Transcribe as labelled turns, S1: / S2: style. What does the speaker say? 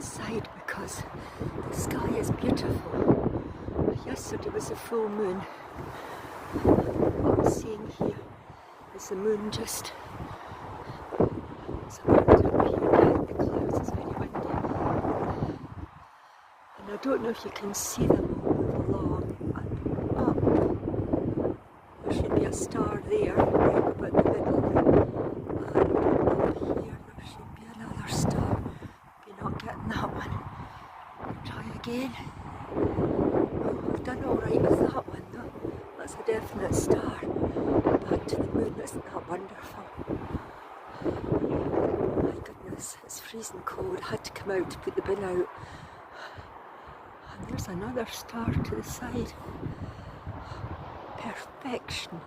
S1: inside because the sky is beautiful. Yesterday was a full moon. What I'm seeing here is the moon just somewhere up here behind the clouds. It's very windy. And I don't know if you can see them all move along and up. There should be a star there, right about the middle. And up here there should be another star. Maybe not getting that one. Try again. Oh, I've done alright with that one though. That's a definite star. Back to the moon, isn't that wonderful? My goodness, it's freezing cold. I had to come out to put the bin out. And there's another star to the side. Perfection.